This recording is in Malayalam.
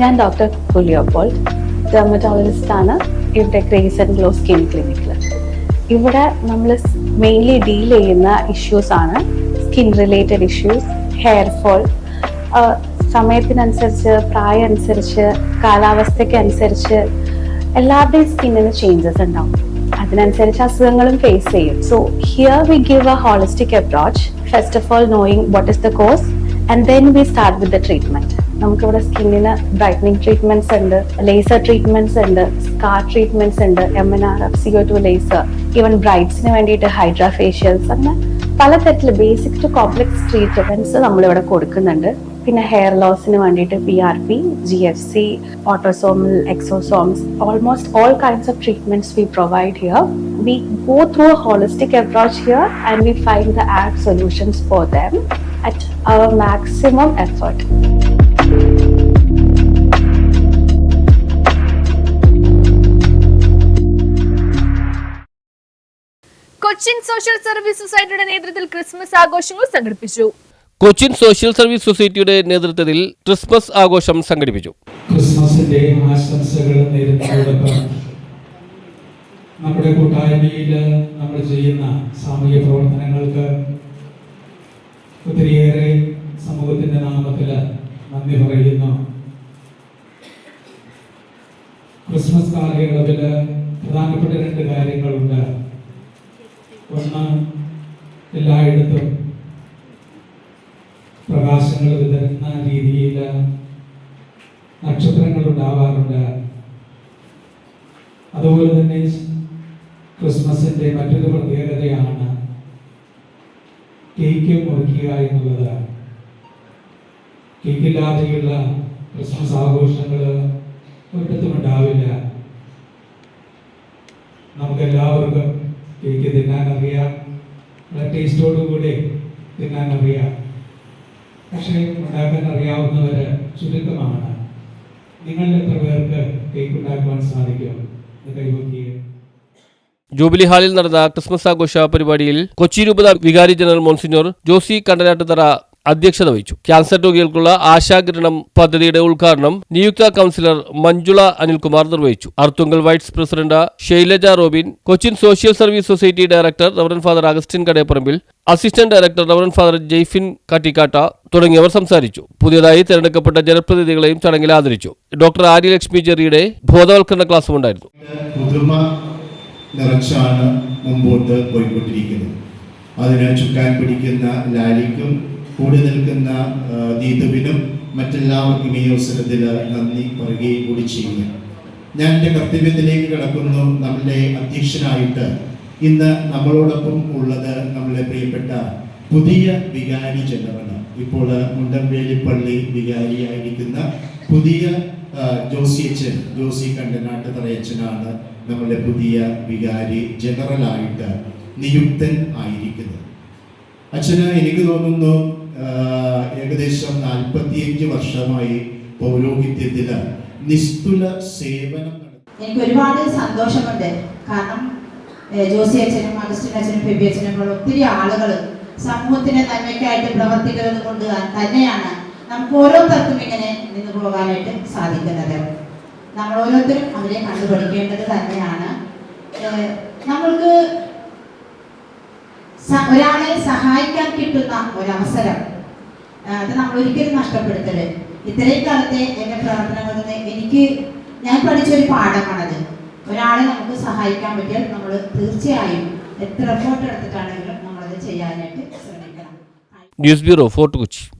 ഞാൻ ഡോക്ടർ കുലിയോപോൾ, ഡെർമറ്റോളജിസ്റ്റ് ആണ് ഇവിടെ ഗ്രേസ് ആൻഡ് ഗ്ലോ സ്കിൻ ക്ലിനിക്കിൽ. ഇവിടെ നമ്മൾ മെയിൻലി ഡീൽ ചെയ്യുന്ന ഇഷ്യൂസ് ആണ് skin related issues, hair fall. സമയത്തിനനുസരിച്ച്, പ്രായം അനുസരിച്ച്, കാലാവസ്ഥയ്ക്ക് അനുസരിച്ച് എല്ലാവരുടെയും സ്കിന്നിന് ചേഞ്ചസ് ഉണ്ടാവും. അതിനനുസരിച്ച് അസുഖങ്ങളും ഫേസ് ചെയ്യും. So here we give A holistic approach. First of all knowing what is the cause and then we start with the treatment. നമുക്കിവിടെ സ്കിന്നിന് ബ്രൈറ്റനിങ് ട്രീറ്റ്മെന്റ്സ് ഉണ്ട്, ലേസർ ട്രീറ്റ്മെന്റ്സ് ഉണ്ട്, സ്കാർ ട്രീറ്റ്മെന്റ്സ് ഉണ്ട്, MNR, CO2 ലേസർ, ഈവൻ ബ്രൈഡ്സിന് വേണ്ടിയിട്ട് ഹൈഡ്രാ ഫേഷ്യൽസ്, അങ്ങനെ പലതരത്തിൽ ബേസിക് ടു കോംപ്ലക്സ് ട്രീറ്റ്മെന്റ്സ് നമ്മളിവിടെ കൊടുക്കുന്നുണ്ട്. പിന്നെ ഹെയർ ലോസിന് വേണ്ടിയിട്ട് PRP, GFC, autosomal, exosomes, almost all kinds of treatments we provide here. We go through a holistic approach here and we find the apt solutions for them at our maximum effort. Cochin social service സൊസൈറ്റിയുടെ നേതൃത്വത്തിൽ ക്രിസ്മസ് ആഘോഷങ്ങൾ സംഘടിപ്പിച്ചു. കൊച്ചിൻ സോഷ്യൽ സർവീസ് സൊസൈറ്റിയുടെ നേതൃത്വത്തിൽ ക്രിസ്മസ് ആഘോഷം സംഘടിപ്പിച്ചു. ക്രിസ്മസിന്റെ ആശംസകൾ നേരുന്നതോടൊപ്പം നമ്മുടെ കൂട്ടായ്മയിൽ നമ്മൾ ചെയ്യുന്ന സാമൂഹ്യ പ്രവർത്തനങ്ങൾക്ക് ഒത്തിരിയേറെ സമൂഹത്തിന്റെ നാമത്തിൽ നന്ദി പറയുന്നു. ക്രിസ്മസ് കാലയളവിൽ പ്രധാനപ്പെട്ട 2 കാര്യങ്ങളുണ്ട്. ഒന്ന്, എല്ലായിടത്തും പ്രകാശങ്ങൾ വിതരുന്ന രീതിയിൽ നക്ഷത്രങ്ങൾ ഉണ്ടാവാറുണ്ട്. അതുപോലെ തന്നെ ക്രിസ്മസിന്റെ മറ്റൊരു പ്രത്യേകതയാണ് കേക്ക് മുറിക്കുക എന്നുള്ളത്. കേക്കില്ലാതെയുള്ള ക്രിസ്മസ് ആഘോഷങ്ങൾ ഒരിടത്തും ഉണ്ടാവില്ല. നമുക്കെല്ലാവർക്കും കേക്ക് തിന്നാനറിയാം, ടേസ്റ്റോടുകൂടി തിന്നാനറിയാം. പക്ഷേ ഉണ്ടാക്കാൻ അറിയാവുന്നവര് ചുരുക്കമാണ്. നിങ്ങളിൽ എത്ര പേർക്ക് കേക്ക് ഉണ്ടാക്കുവാൻ സാധിക്കും? കൈവക്കിയ ജൂബിലി ഹാളിൽ നടന്ന ക്രിസ്മസ് ആഘോഷ പരിപാടിയിൽ കൊച്ചി രൂപത വികാരി ജനറൽ മോൺസിഞ്ഞോർ ജോസി കണ്ടനാട്ടുതറ അധ്യക്ഷത വഹിച്ചു. ക്യാൻസർ രോഗികൾക്കുള്ള ആശാകിരണം പദ്ധതിയുടെ ഉദ്ഘാടനം നിയുക്ത കൗൺസിലർ മഞ്ജുള അനിൽകുമാർ നിർവഹിച്ചു. Arthunkal whites president Shailaja Robin, Cochin social service society director reverend father Augustine Kadayaparambil, assistant director reverend father Jaifin Kattikkatta തുടങ്ങിയവർ സംസാരിച്ചു. പുതിയതായി തെരഞ്ഞെടുക്കപ്പെട്ട ജനപ്രതിനിധികളെയും ചടങ്ങിൽ ആദരിച്ചു. ഡോക്ടർ ആര്യലക്ഷ്മി ജെറിയുടെ ബോധവൽക്കരണ ക്ലാസും ഉണ്ടായിരുന്നു. നിറച്ചാണ് മുമ്പോട്ട് പോയിക്കൊണ്ടിരിക്കുന്നത്. അതിന് ചുക്കാൻ പിടിക്കുന്ന ലാലിക്കും കൂടി നിൽക്കുന്ന ദീതുവിനും മറ്റെല്ലാവർക്കും ഈ അവസരത്തിൽ നന്ദി പറയുകയും കൂടി ചെയ്യുക. ഞാൻ എൻ്റെ കർത്തവ്യത്തിലേക്ക് കിടക്കുന്നു. നമ്മളുടെ അധ്യക്ഷനായിട്ട് ഇന്ന് നമ്മളോടൊപ്പം ഉള്ളത് നമ്മളുടെ പ്രിയപ്പെട്ട പുതിയ വികാരി ജനറൽ, ഇപ്പോൾ മുണ്ടംവേലിപ്പള്ളി വികാരിയായിരിക്കുന്ന പുതിയ ജോസി കണ്ടനാട്ടുതറയച്ചനാണ് നമ്മളുടെ പുതിയ വികാരി ജനറലായിട്ട് നിയുക്തൻ ആയിരിക്കുന്നത്. അച്ഛന് എനിക്ക് തോന്നുന്നു ഏകദേശം 45 വർഷമായി പൗരോഹിത്യത്തിൽ നിസ്തുല സേവനം. എനിക്ക് ഒരുപാട് സന്തോഷമുണ്ട്. കാരണം ജോസി അച്ഛനും അഗസ്റ്റിൻ അച്ഛനും ഫെബി അച്ഛനും പോലെ ഒത്തിരി ആളുകൾ സമൂഹത്തിന്റെ നന്മയ്ക്കായിട്ട് പ്രവർത്തിക്കുന്നത് കൊണ്ട് തന്നെയാണ് നമുക്ക് ഓരോരുത്തർക്കും ഇങ്ങനെ നിന്ന് പോകാനായിട്ട് സാധിക്കുന്നത്. നമ്മൾ ഓരോരുത്തരും അവരെ കണ്ടുപഠിക്കേണ്ടത് തന്നെയാണ്. നമ്മൾക്ക് ഒരാളെ സഹായിക്കാൻ കിട്ടുന്ന ഒരവസരം അത് നമ്മൾ ഒരിക്കലും നഷ്ടപ്പെടുത്തരുത്. ഇത്രയും കാലത്തെ എൻ്റെ പ്രവർത്തനങ്ങളിൽ നിന്ന് ഞാൻ പഠിച്ചൊരു പാഠമാണത്. ഒരാളെ നമുക്ക് സഹായിക്കാൻ പറ്റിയാൽ നമ്മൾ തീർച്ചയായും എത്ര എഫേർട്ട് എടുത്തിട്ടാണെങ്കിലും നമ്മളത് ചെയ്യാനായിട്ട് ശ്രമിക്കണം. News bureau, fort Kochi.